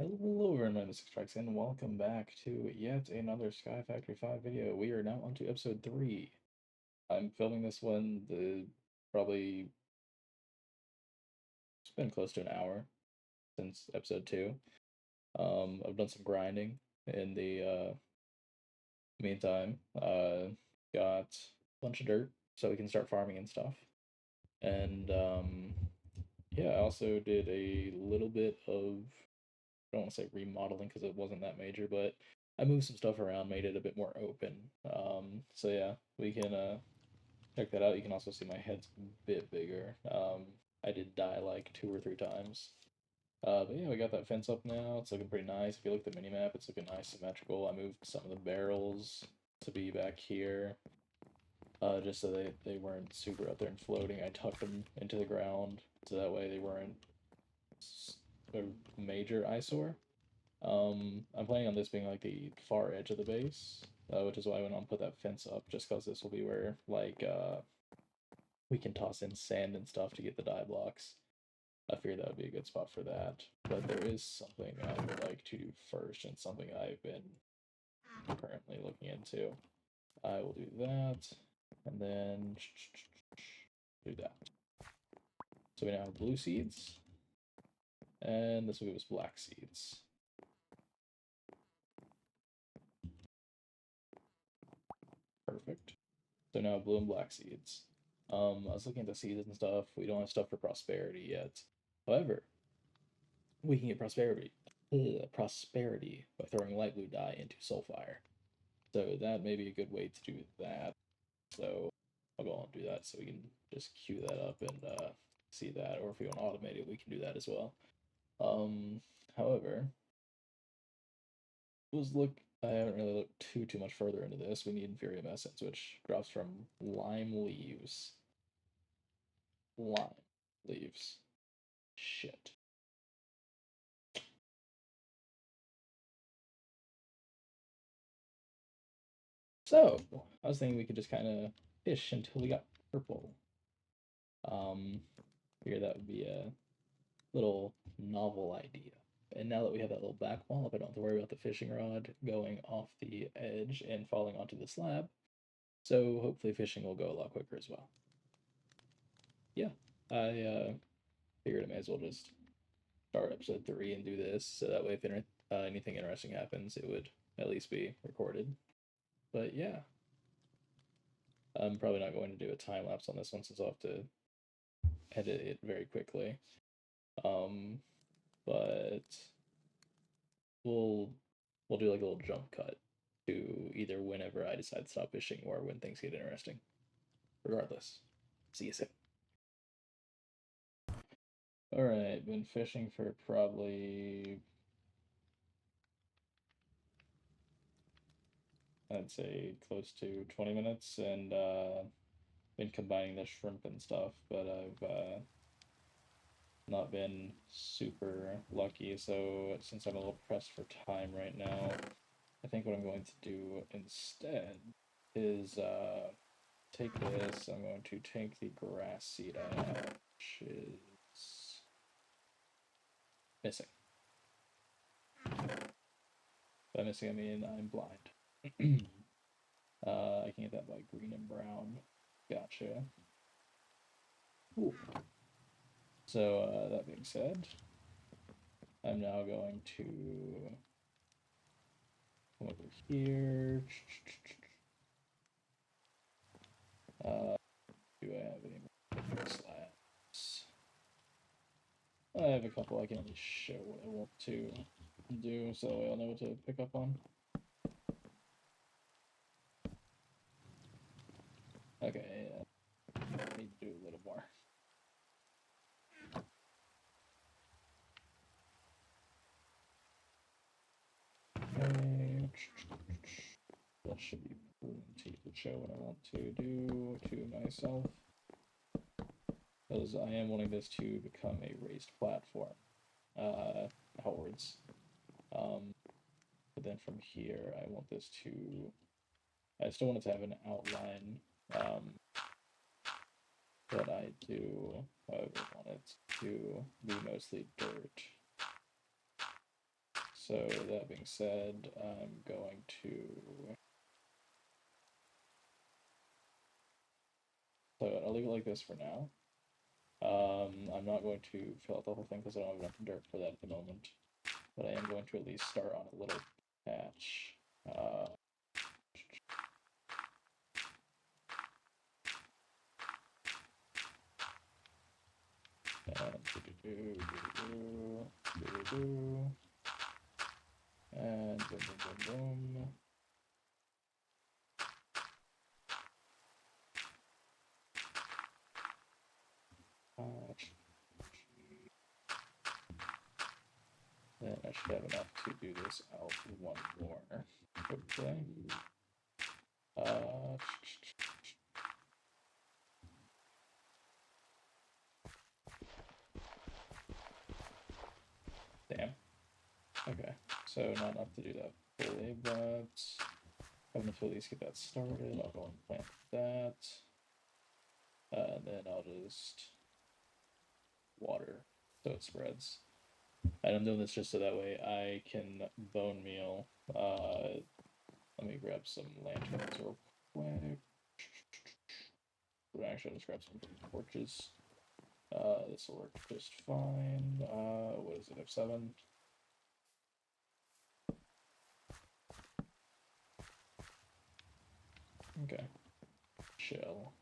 Hello everyone, my name is Strikes and welcome back to yet another SkyFactory 5 video. We are now on to episode 3. I'm filming this one, probably, it's been close to an hour since episode 2. I've done some grinding in the meantime. Got a bunch of dirt so we can start farming and stuff. And yeah, I also did a little bit of, I don't want to say remodeling because it wasn't that major, but I moved some stuff around, made it a bit more open. So yeah, we can check that out. You can also see my head's a bit bigger. I did die like 2 or 3 times. But yeah, we got that fence up now. It's looking pretty nice. If you look at the minimap, it's looking nice, symmetrical. I moved some of the barrels to be back here, just so they weren't super out there and floating. I tucked them into the ground so that way they weren't a major eyesore. I'm planning on this being like the far edge of the base, which is why I went on and put that fence up, just because this will be where, like, we can toss in sand and stuff to get the dye blocks. I figured that would be a good spot for that. But there is something I would like to do first, and something I've been currently looking into. I will do that, and then do that. So we now have blue seeds, and this will give us black seeds. Perfect. So now blue and black seeds. I was looking at the seeds and stuff. We don't have stuff for prosperity yet. However, we can get prosperity by throwing light blue dye into Soulfire. So that may be a good way to do that. So I'll go on and do that so we can just queue that up and see that. Or if we want to automate it, we can do that as well. However, I haven't really looked too much further into this. We need Inferium Essence, which drops from lime leaves. Lime leaves. Shit. So, I was thinking we could just kind of fish until we got purple. Figure that would be a little novel idea. And now that we have that little back wall up, I don't have to worry about the fishing rod going off the edge and falling onto the slab. So hopefully fishing will go a lot quicker as well. Yeah, I figured I may as well just start episode 3 and do this, so that way if anything interesting happens, it would at least be recorded. But yeah, I'm probably not going to do a time lapse on this one since I'll have to edit it very quickly. But we'll do like a little jump cut to either whenever I decide to stop fishing or when things get interesting. Regardless, see you soon. All right, been fishing for probably, I'd say, close to 20 minutes, and been combining the shrimp and stuff, but I've not been super lucky. So since I'm a little pressed for time right now, I think what I'm going to do instead is take this. I'm going to take the grass seed I have, which is missing. By missing, I mean I'm blind. I can get that by green and brown. Gotcha. Cool. So that being said, I'm now going to come over here. Do I have any more slabs? I have a couple I can at least show what I want to do so I'll know what to pick up on. Okay, yeah. I need to do a little more. Okay. That should be plenty to show what I want to do to myself. Because I am wanting this to become a raised platform outwards. But then from here, I want this to. I still want it to have an outline, but I do, however, want it to be mostly dirt. So that being said, I'm going to. So I'll leave it like this for now. I'm not going to fill out the whole thing because I don't have enough dirt for that at the moment. But I am going to at least start on a little patch. And boom, boom, boom, boom. Then I should have enough to do this out one more quickly. Damn. Okay, so not enough to do that fully, but I'm gonna at least get that started. I'll go and plant that. And then I'll just water so it spreads. And I'm doing this just so that way I can bone meal. Let me grab some lanterns real quick. Actually, I'll just grab some torches. This will work just fine. What is it, F7? Okay. Chill.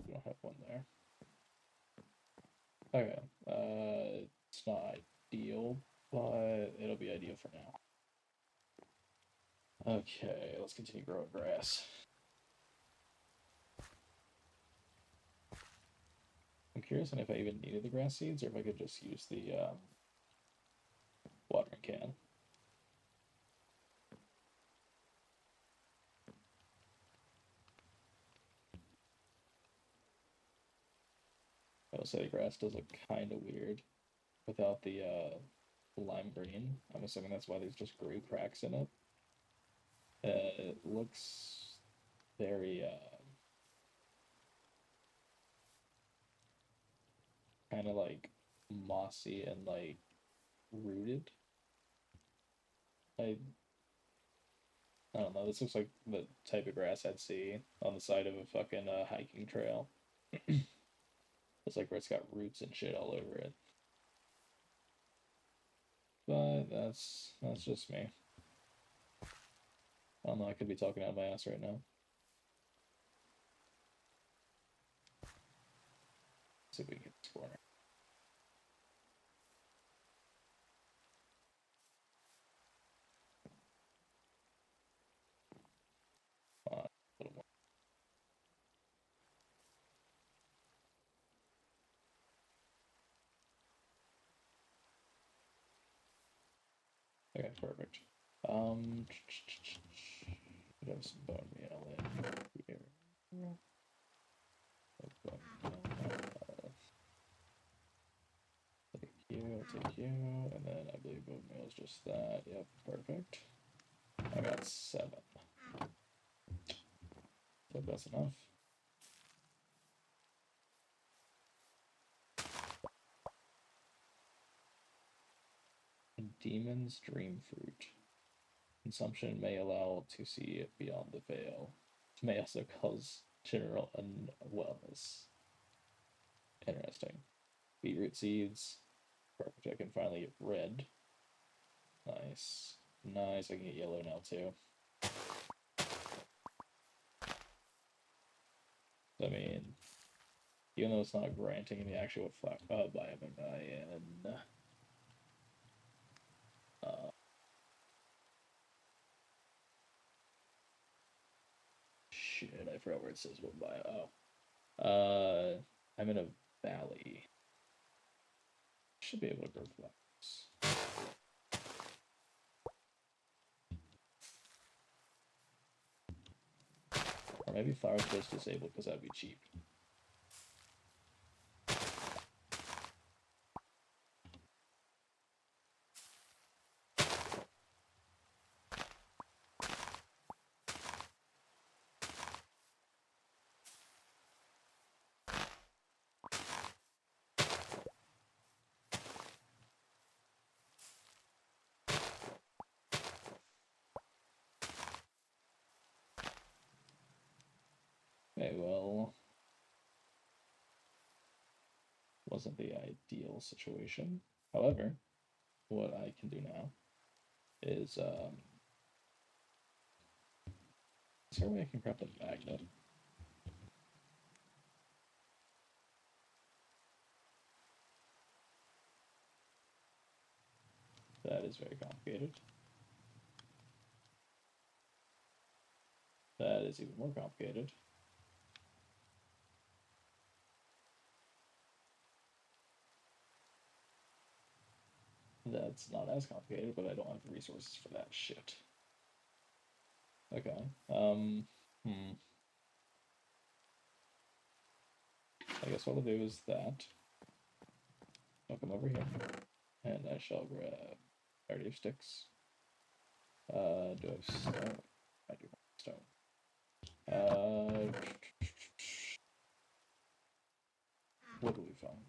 We don't have one there. Okay. It's not ideal, but it'll be ideal for now. Okay, let's continue growing grass. I'm curious on if I even needed the grass seeds or if I could just use the watering can. I will say the grass does look kind of weird without the lime green. I'm assuming that's why there's just gray cracks in it. It looks very kind of like mossy and like rooted. I don't know. This looks like the type of grass I'd see on the side of a fucking hiking trail. It's like where it's got roots and shit all over it. But that's just me. I don't know. I could be talking out of my ass right now. Let's see if we can get this corner. A little more. Okay, perfect. Should have some bone meal in here. Take you, and then I believe bone meal is just that. Yep, perfect. I got 7. So that's enough. Demon's Dream Fruit. Consumption may allow to see it beyond the veil. May also cause general unwellness. Interesting. Beetroot seeds. Perfect. I can finally get red. Nice. Nice. I can get yellow now too. I mean, even though it's not granting me actually what biome am I in? Shit, I forgot where it says what bio. Oh. I'm in a valley. Should be able to grow flowers. Or maybe flowers just disabled because that'd be cheap. Okay, well, wasn't the ideal situation. However, what I can do now is, is there a way I can craft a magnet? That is very complicated. That is even more complicated. That's not as complicated, but I don't have the resources for that shit. Okay. I guess what I'll do is that. I'll come over here, and I shall grab. I already have sticks. Do I have stone? I do have stone. What do we find?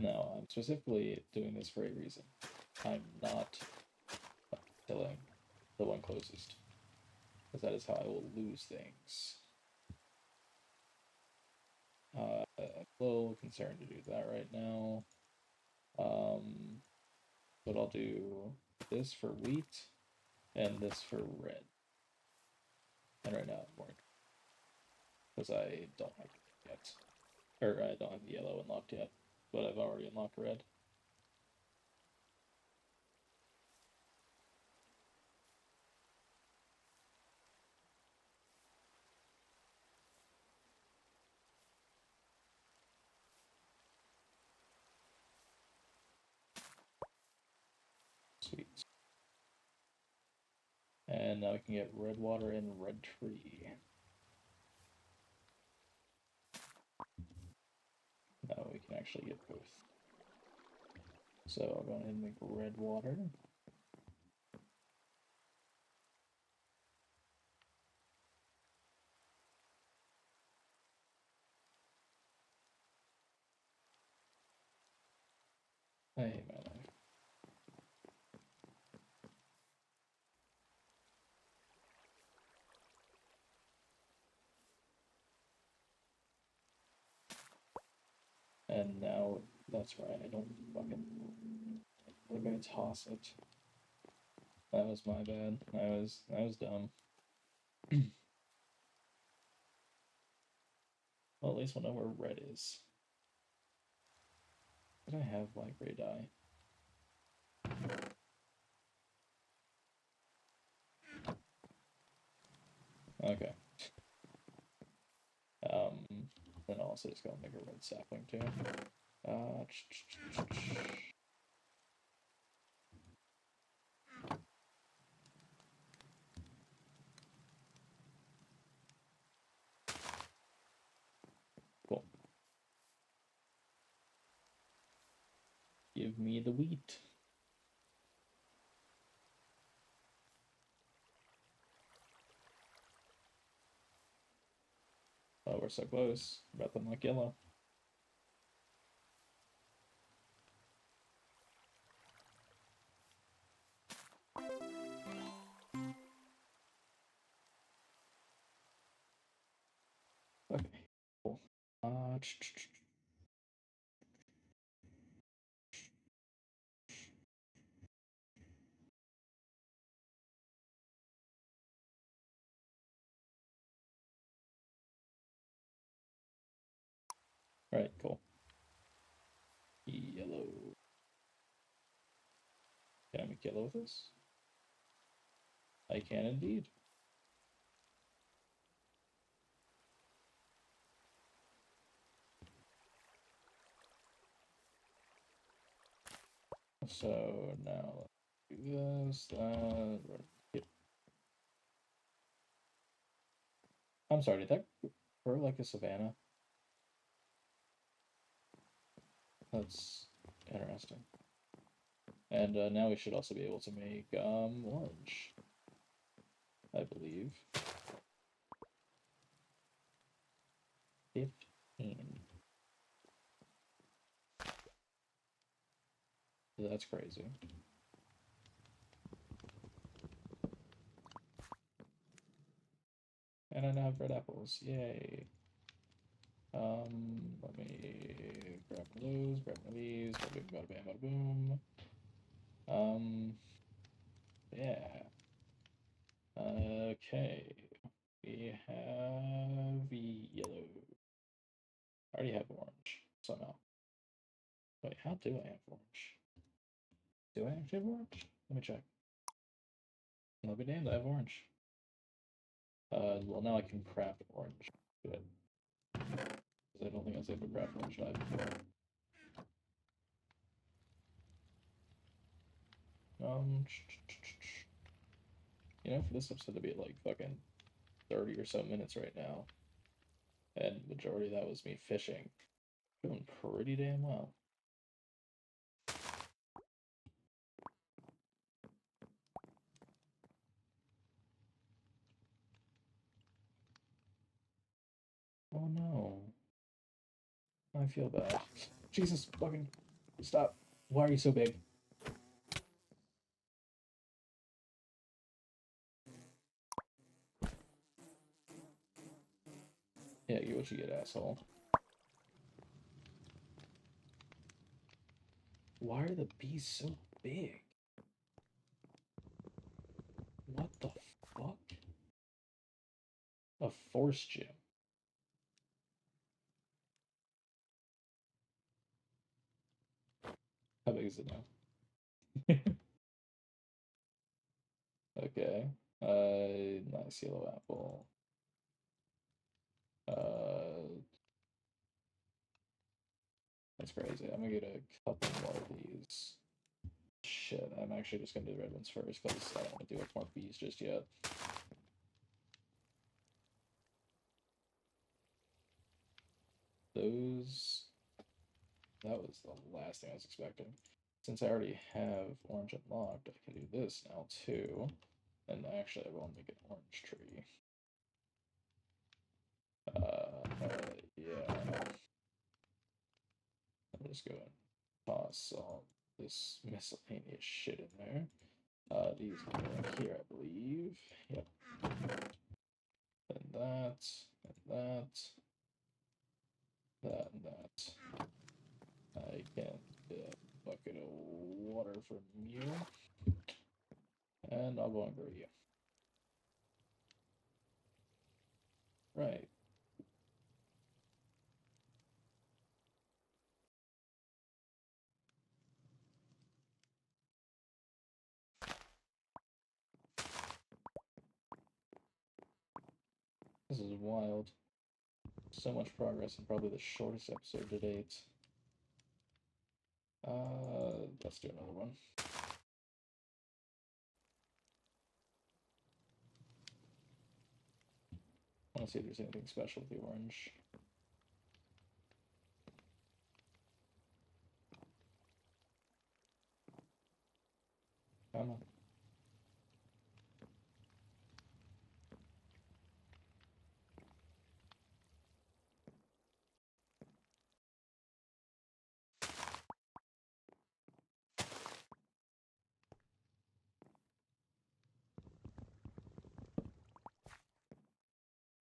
No, I'm specifically doing this for a reason. I'm not killing the one closest, because that is how I will lose things. I'm a little concerned to do that right now. But I'll do this for wheat and this for red. And right now I'm bored because I don't have it yet, or I don't have yellow unlocked yet, but I've already unlocked red. Sweet. And now we can get red water and red tree. Now we can actually get both. So I'll go ahead and make red water. I hate my life. And now that's right, I don't fucking. We're gonna toss it. That was my bad. I was dumb. Well, at least we'll know where red is. Did I have black gray dye? Okay. Then I'll also just go make a red sapling too. Uh, cool. Give me the wheat. Oh, we're so close. About to unlock yellow. Okay, cool. Alright, cool. Yellow. Can I make yellow with this? I can indeed. So now let's do this, that. I'm sorry, did that grow like a savanna? That's interesting. And now we should also be able to make orange, I believe. 15. That's crazy. And I now have red apples. Yay. Let me grab those, grab one of these, bada bing, bada bam, bada boom. Yeah. Okay. We have yellow. I already have orange, somehow. Wait, how do I have orange? Do I actually have orange? Let me check. I'll be damned, I have orange. Well, now I can craft orange. Good. Because I don't think I was able to craft orange dye before. You know, for this episode to be at like fucking 30 or so minutes right now, and majority of that was me fishing. Doing pretty damn well. Oh no. I feel bad. Jesus fucking stop. Why are you so big? Yeah, get what you get, asshole. Why are the bees so big? What the fuck? A force gym. How big is it now? Okay. Nice yellow apple. That's crazy. I'm gonna get a couple more of these. Shit, I'm actually just gonna do the red ones first because I don't want to deal with more bees just yet. Those. That was the last thing I was expecting. Since I already have orange unlocked, I can do this now too. And actually, I will make an orange tree. Yeah. I'm just going to toss all this miscellaneous shit in there. These go in here, I believe. Yep. And that, and that, that, and that. I can get a bucket of water from you. And I'll go and grow you. Right. This is wild. So much progress and probably the shortest episode to date. Let's do another one. I want to see if there's anything special with the orange. Come on.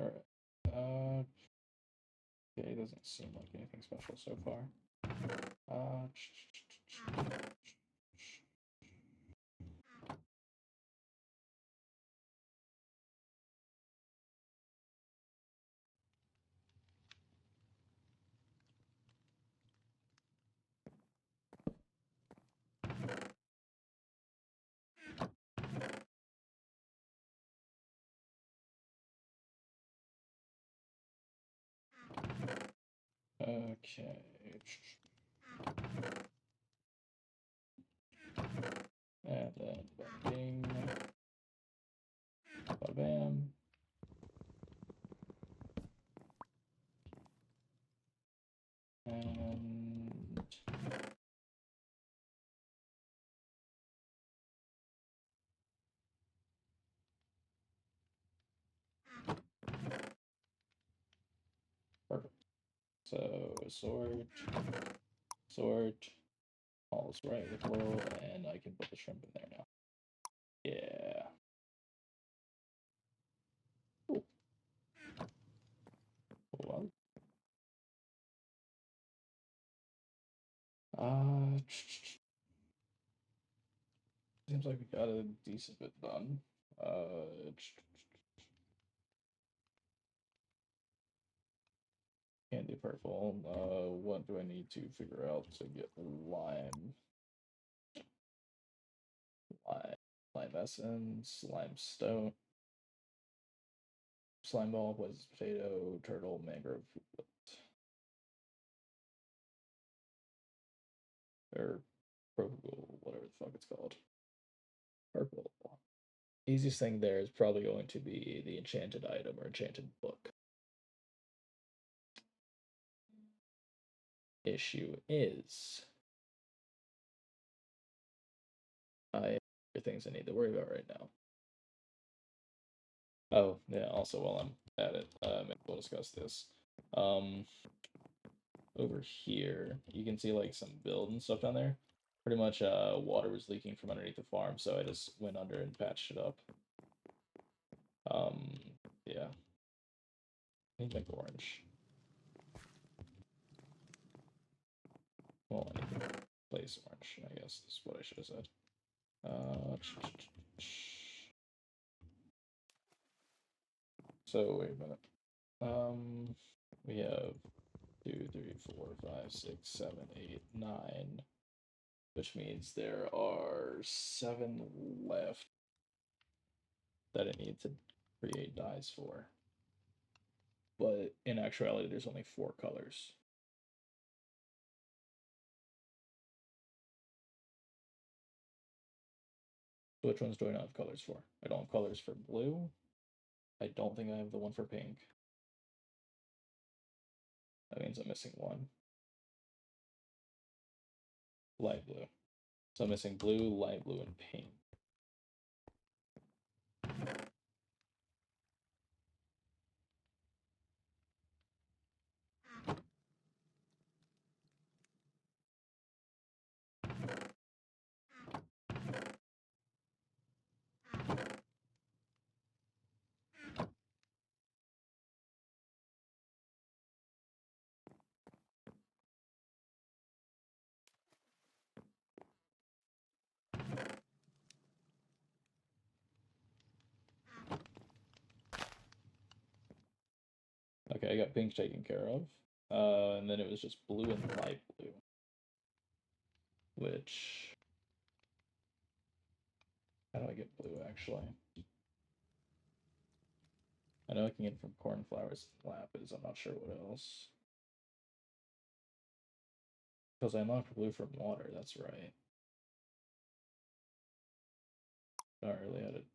Alright. Okay, it doesn't seem like anything special so far. Okay. And then bada bing, bada bam. And perfect. So sort, all's right with the world, and I can put the shrimp in there now. Yeah. Cool. Seems like we got a decent bit done. Candy purple. What do I need to figure out to get lime? Lime essence, limestone, slime ball, poisonous potato, turtle, mangrove, or purple, whatever the fuck it's called. Purple. Easiest thing there is probably going to be the enchanted item or enchanted book. Issue is I have things I need to worry about right now. Oh, yeah, also while I'm at it, maybe we'll discuss this. Over here, you can see like some build and stuff down there. Pretty much water was leaking from underneath the farm, so I just went under and patched it up. Yeah. I need to make orange. Well, I need to place orange, I guess is what I should have said. So wait a minute. We have 2, 3, 4, 5, 6, 7, 8, 9, which means there are 7 left that I need to create dyes for. But in actuality, there's only 4 colors. So which ones do I not have colors for? I don't have colors for blue. I don't think I have the one for pink. That means I'm missing one. Light blue. So I'm missing blue, light blue, and pink. Okay, I got pink taken care of. And then it was just blue and light blue. Which... How do I get blue, actually? I know I can get it from cornflowers and lapis. I'm not sure what else. Because I unlocked blue from water, that's right. Not really had it.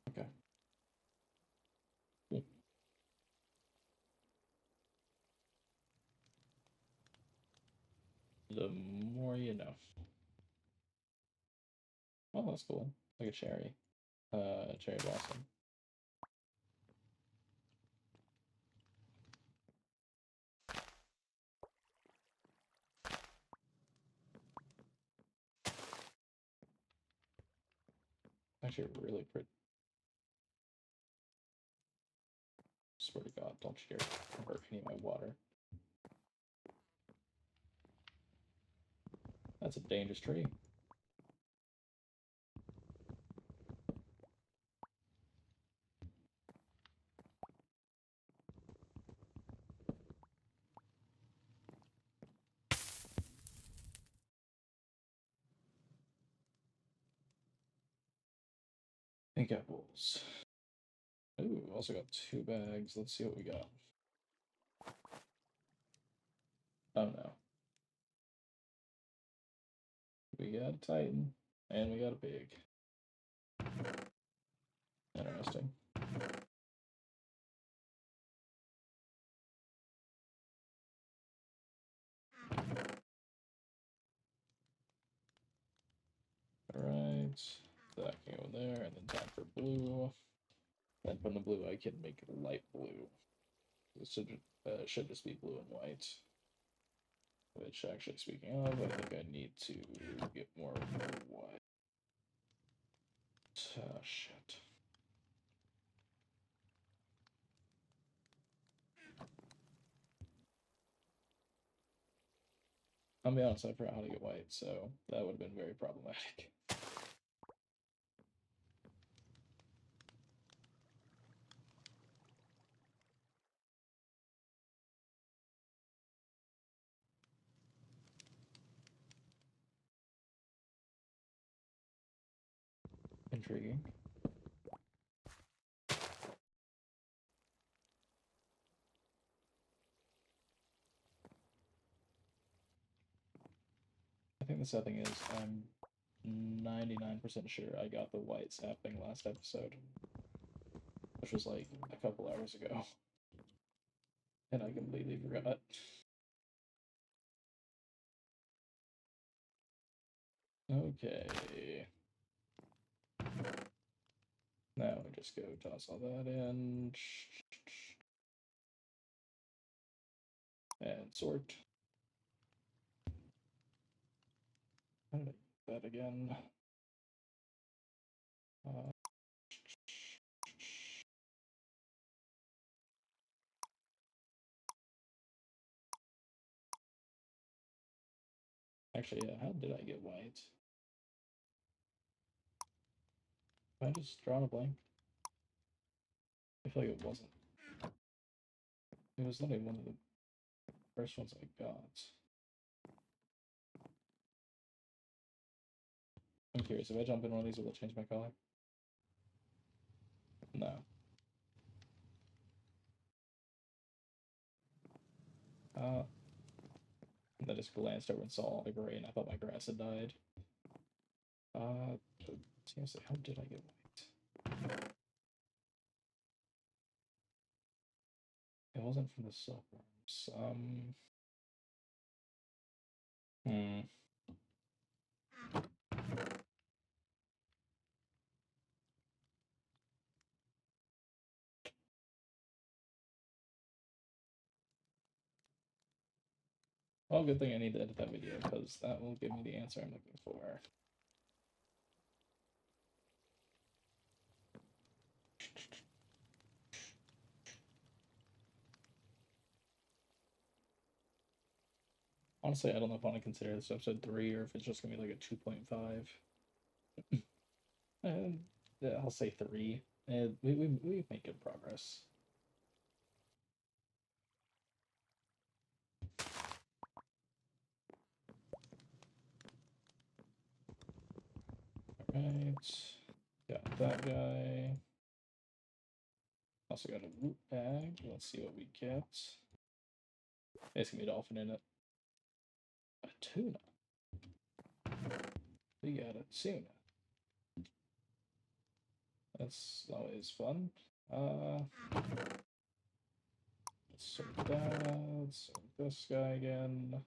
Okay. Cool. The more you know. Oh, that's cool. Like a cherry. Cherry blossom. Actually, really pretty. Swear to God, don't you dare hurt any of my water. That's a dangerous tree. Pink apples. Ooh, also got 2 bags. Let's see what we got. Oh no. We got a Titan, and we got a pig. Interesting. That can go in there, and then time for blue. Then from the blue, I can make light blue. It should just be blue and white. Which, actually, speaking of, I think I need to get more white. Shit. I'll be honest, I forgot how to get white, so that would have been very problematic. Intriguing. I think the sad thing is I'm 99% sure I got the white sapping last episode, which was like a couple hours ago, and I completely forgot. Okay. Now we just go toss all that in. And sort. How did I do that again? Actually, yeah, how did I get white? I just drawn a blank? I feel like it wasn't. It was literally one of the first ones I got. I'm curious, if I jump in one of these, will it change my color? No. I just glanced over and saw all the gray, and I thought my grass had died. Seriously, how did I get white? It wasn't from the silkworms. Well, good thing I need to edit that video, because that will give me the answer I'm looking for. Honestly, I don't know if I want to consider this episode 3 or if it's just going to be like a 2.5. Yeah, I'll say 3. We make good progress. Alright. Got that guy. Also got a root bag. Let's see what we get. It's gonna be a dolphin in it. A tuna. We got a tuna. That's always fun. Let's sort that. Let's sort this guy again.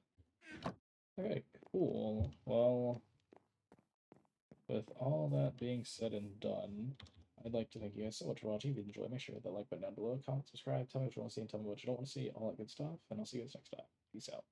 Okay, cool. Well, with all that being said and done, I'd like to thank you guys so much for watching. If you enjoyed, make sure to hit that like button down below, comment, subscribe, tell me what you want to see, and tell me what you don't want to see, all that good stuff, and I'll see you guys next time. Peace out.